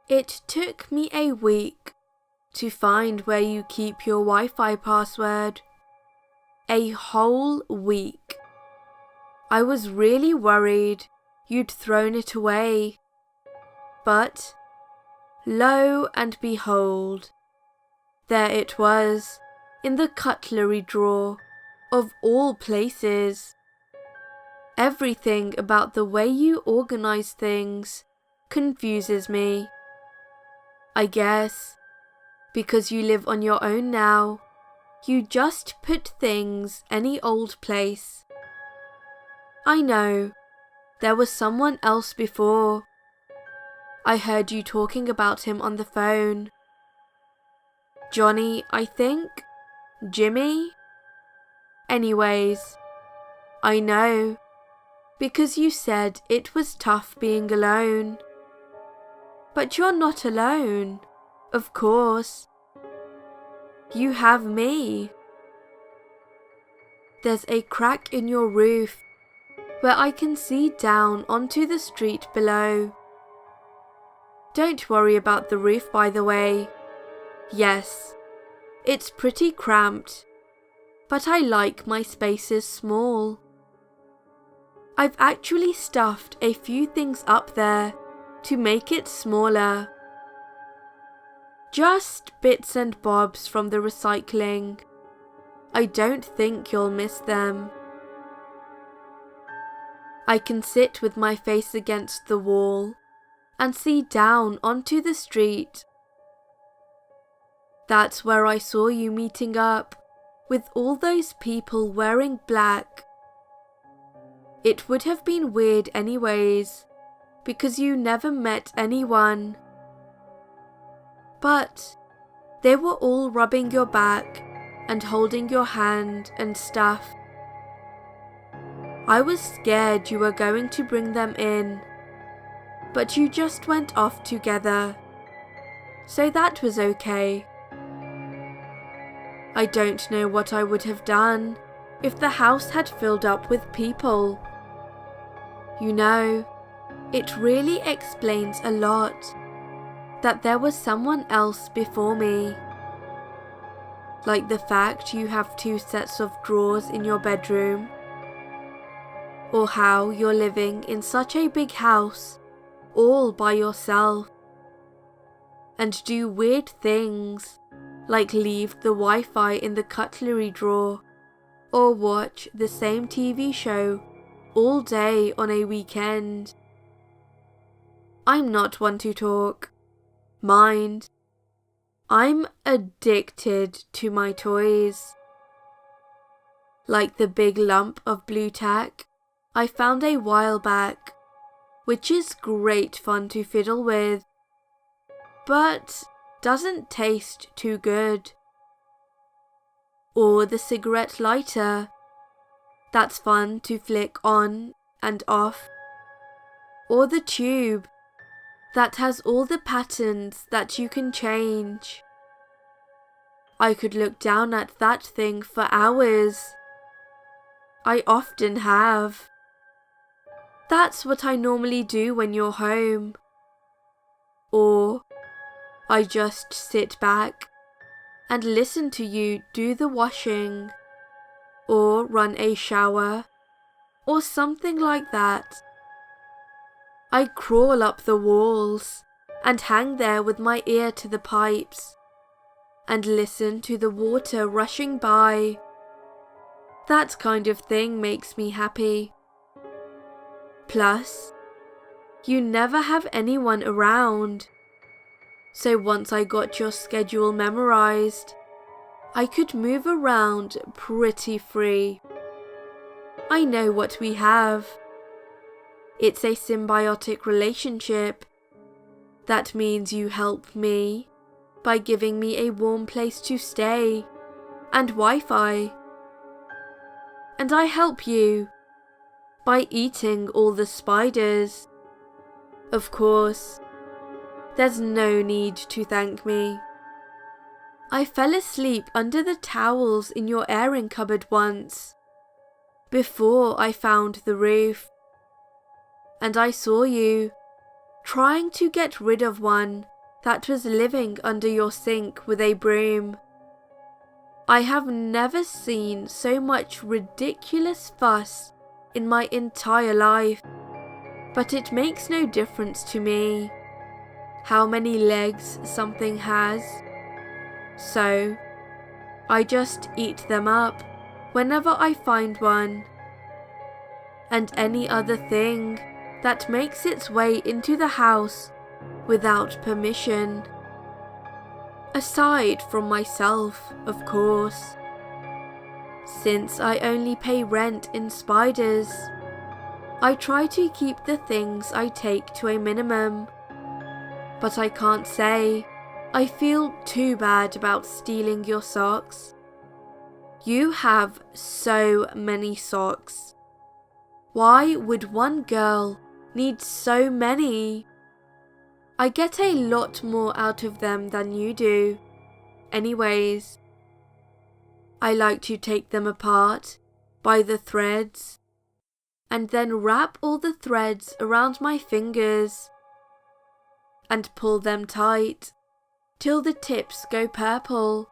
It took me a week to find where you keep your Wi-Fi password. A whole week. I was really worried you'd thrown it away. But, lo and behold, there it was, in the cutlery drawer, of all places. Everything about the way you organize things confuses me. I guess, because you live on your own now, you just put things any old place. I know, there was someone else before. I heard you talking about him on the phone. Johnny, I think? Jimmy? Anyways, I know, because you said it was tough being alone. But you're not alone, of course. You have me. There's a crack in your roof where I can see down onto the street below. Don't worry about the roof, by the way. Yes, it's pretty cramped, but I like my spaces small. I've actually stuffed a few things up there to make it smaller. Just bits and bobs from the recycling. I don't think you'll miss them. I can sit with my face against the wall and see down onto the street. That's where I saw you meeting up with all those people wearing black. It would have been weird anyways, because you never met anyone. But they were all rubbing your back and holding your hand and stuff. I was scared you were going to bring them in, but you just went off together, so that was okay. I don't know what I would have done if the house had filled up with people. You know, it really explains a lot that there was someone else before me. Like the fact you have 2 sets of drawers in your bedroom, or how you're living in such a big house all by yourself and do weird things like leave the Wi-Fi in the cutlery drawer or watch the same TV show all day on a weekend. I'm not one to talk. Mind, I'm addicted to my toys. Like the big lump of blue tack I found a while back, which is great fun to fiddle with, but doesn't taste too good. Or the cigarette lighter, that's fun to flick on and off. Or the tube, that has all the patterns that you can change. I could look down at that thing for hours. I often have. That's what I normally do when you're home. Or I just sit back and listen to you do the washing, or run a shower, or something like that. I crawl up the walls and hang there with my ear to the pipes and listen to the water rushing by. That kind of thing makes me happy. Plus, you never have anyone around, so once I got your schedule memorized, I could move around pretty free. I know what we have. It's a symbiotic relationship. That means you help me by giving me a warm place to stay and Wi-Fi. And I help you by eating all the spiders. Of course, there's no need to thank me. I fell asleep under the towels in your airing cupboard once, before I found the roof. And I saw you trying to get rid of one that was living under your sink with a broom. I have never seen so much ridiculous fuss in my entire life, but it makes no difference to me how many legs something has. So, I just eat them up whenever I find one, and any other thing that makes its way into the house without permission. Aside from myself, of course. Since I only pay rent in spiders, I try to keep the things I take to a minimum. But I can't say I feel too bad about stealing your socks. You have so many socks. Why would one girl need so many? I get a lot more out of them than you do. Anyways, I like to take them apart by the threads and then wrap all the threads around my fingers and pull them tight till the tips go purple.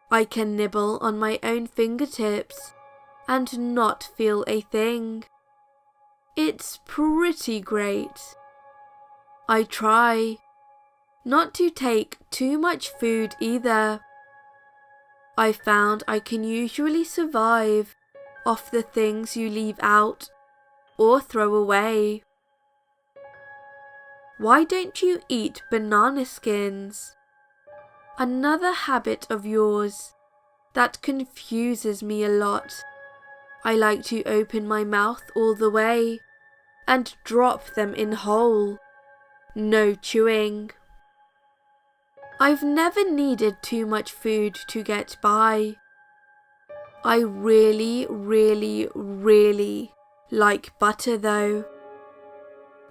I can nibble on my own fingertips and not feel a thing. It's pretty great. I try not to take too much food either. I found I can usually survive off the things you leave out or throw away. Why don't you eat banana skins? Another habit of yours that confuses me a lot. I like to open my mouth all the way and drop them in whole. No chewing. I've never needed too much food to get by. I really like butter though.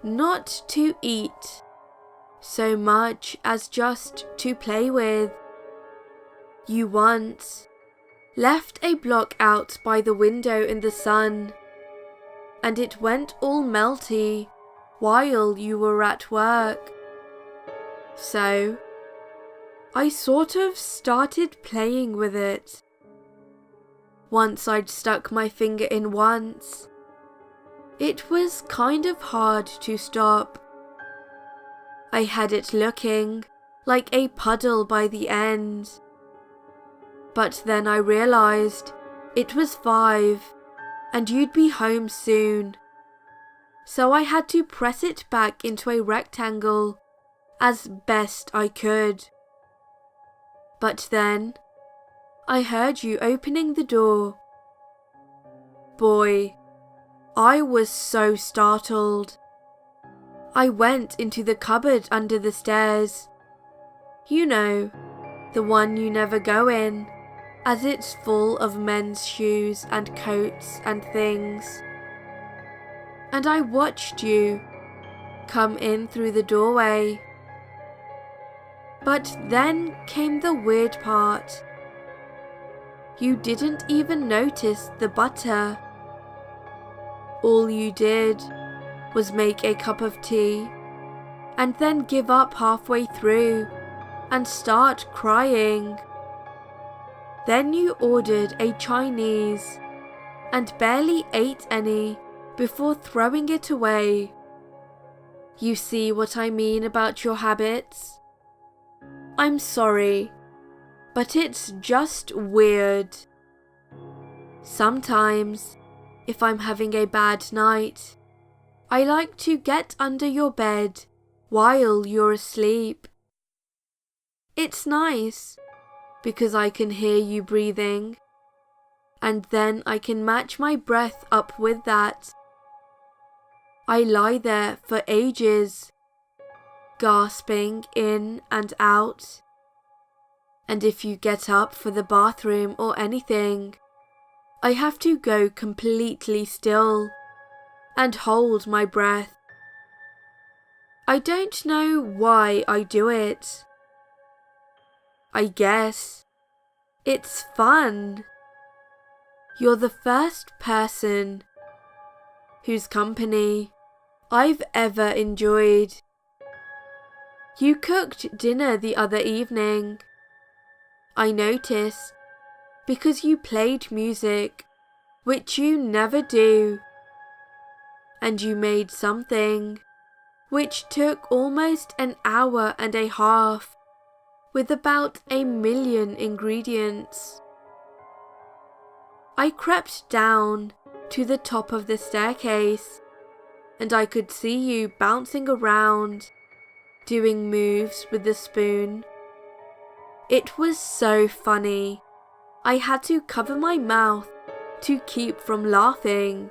Not to eat so much as just to play with. You once left a block out by the window in the sun, and it went all melty while you were at work. So, I sort of started playing with it. Once I'd stuck my finger in once. It was kind of hard to stop. I had it looking like a puddle by the end. But then I realized it was 5 and you'd be home soon. So I had to press it back into a rectangle as best I could. But then I heard you opening the door. Boy, I was so startled. I went into the cupboard under the stairs. You know, the one you never go in, as it's full of men's shoes and coats and things. And I watched you come in through the doorway. But then came the weird part. You didn't even notice the butter. All you did was make a cup of tea and then give up halfway through and start crying. Then you ordered a Chinese and barely ate any before throwing it away. You see what I mean about your habits? I'm sorry, but it's just weird. Sometimes, if I'm having a bad night, I like to get under your bed while you're asleep. It's nice, because I can hear you breathing, and then I can match my breath up with that. I lie there for ages, gasping in and out. And if you get up for the bathroom or anything, I have to go completely still and hold my breath. I don't know why I do it. I guess it's fun. You're the first person whose company I've ever enjoyed. You cooked dinner the other evening. I noticed, because you played music, which you never do. And you made something, which took almost an hour and a half, with about 1,000,000 ingredients. I crept down to the top of the staircase, and I could see you bouncing around, doing moves with the spoon. It was so funny. I had to cover my mouth to keep from laughing.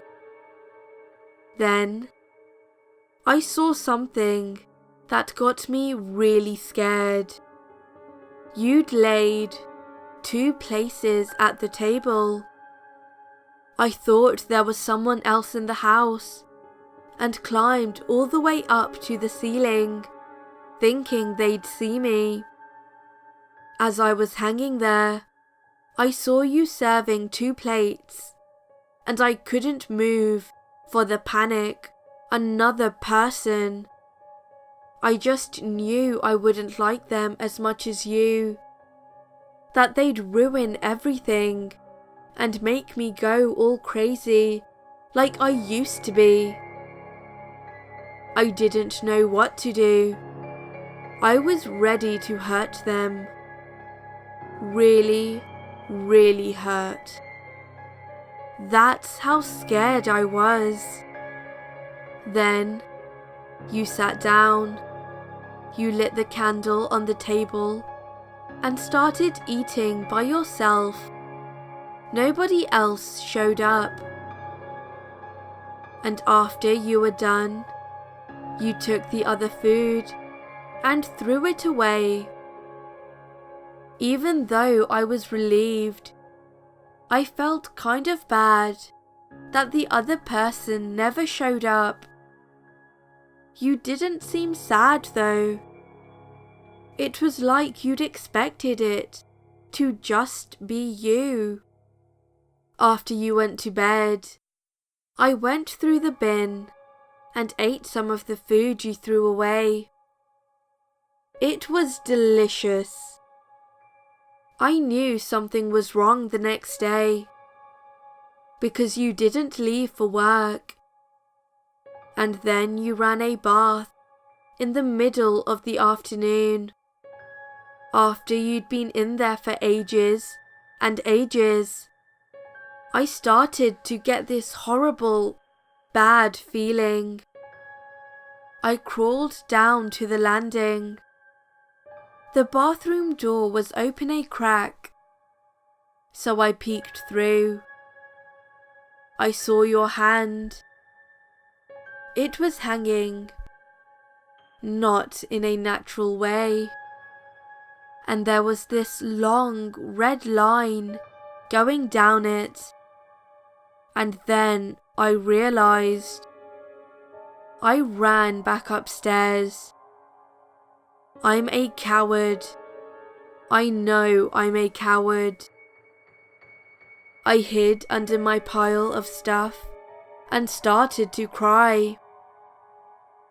Then, I saw something that got me really scared. You'd laid 2 places at the table. I thought there was someone else in the house, and climbed all the way up to the ceiling, thinking they'd see me. As I was hanging there, I saw you serving 2 plates, and I couldn't move for the panic. Another person. I just knew I wouldn't like them as much as you. That they'd ruin everything and make me go all crazy like I used to be. I didn't know what to do. I was ready to hurt them. Really, really hurt. That's how scared I was. Then, you sat down, you lit the candle on the table, and started eating by yourself. Nobody else showed up. And after you were done, you took the other food and threw it away. Even though I was relieved, I felt kind of bad that the other person never showed up. You didn't seem sad though. It was like you'd expected it to just be you. After you went to bed, I went through the bin and ate some of the food you threw away. It was delicious. I knew something was wrong the next day, because you didn't leave for work, and then you ran a bath in the middle of the afternoon, after you'd been in there for ages and ages. I started to get this horrible, bad feeling. I crawled down to the landing. The bathroom door was open a crack, so I peeked through. I saw your hand. It was hanging, not in a natural way, and there was this long red line going down it. And then I realized. I ran back upstairs. I'm a coward. I know I'm a coward. I hid under my pile of stuff and started to cry.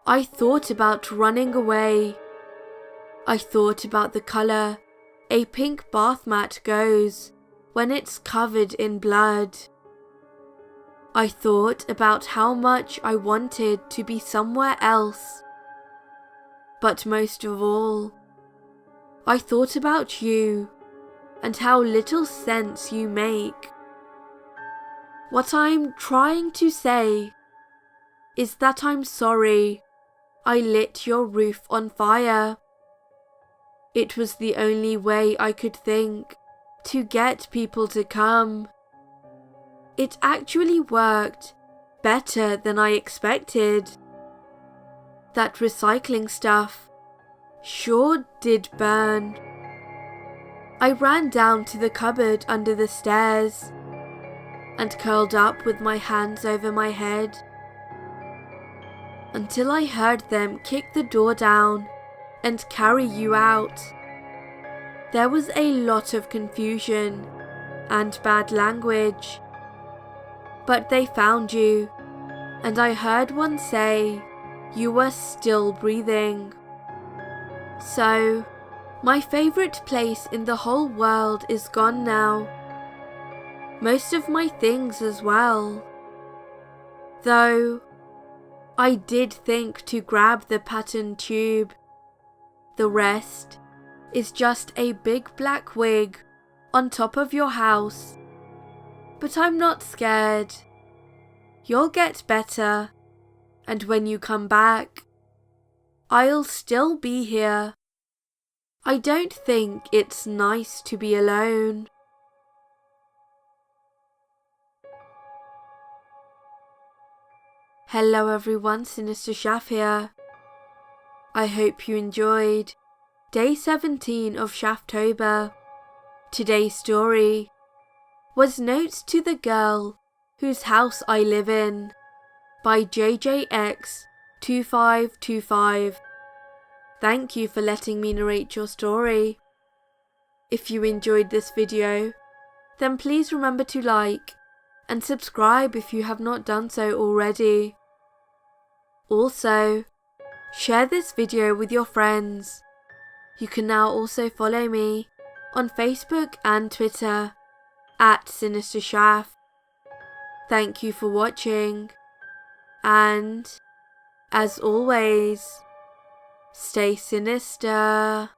I thought about running away. I thought about the colour a pink bath mat goes when it's covered in blood. I thought about how much I wanted to be somewhere else. But most of all, I thought about you and how little sense you make. What I'm trying to say is that I'm sorry I lit your roof on fire. It was the only way I could think to get people to come. It actually worked better than I expected. That recycling stuff sure did burn. I ran down to the cupboard under the stairs and curled up with my hands over my head until I heard them kick the door down and carry you out. There was a lot of confusion and bad language, but they found you, and I heard one say you were still breathing. So, my favourite place in the whole world is gone now. Most of my things as well. Though, I did think to grab the pattern tube. The rest is just a big black wig on top of your house. But I'm not scared. You'll get better, and when you come back, I'll still be here. I don't think it's nice to be alone. Hello everyone, SinisterShaf here. I hope you enjoyed day 17 of ShafTober. Today's story was Notes to the Girl Whose House I Live In by JJX2525. Thank you for letting me narrate your story. If you enjoyed this video, then please remember to like and subscribe if you have not done so already. Also, share this video with your friends. You can now also follow me on Facebook and Twitter at SinisterShaf. Thank you for watching, and as always, stay sinister.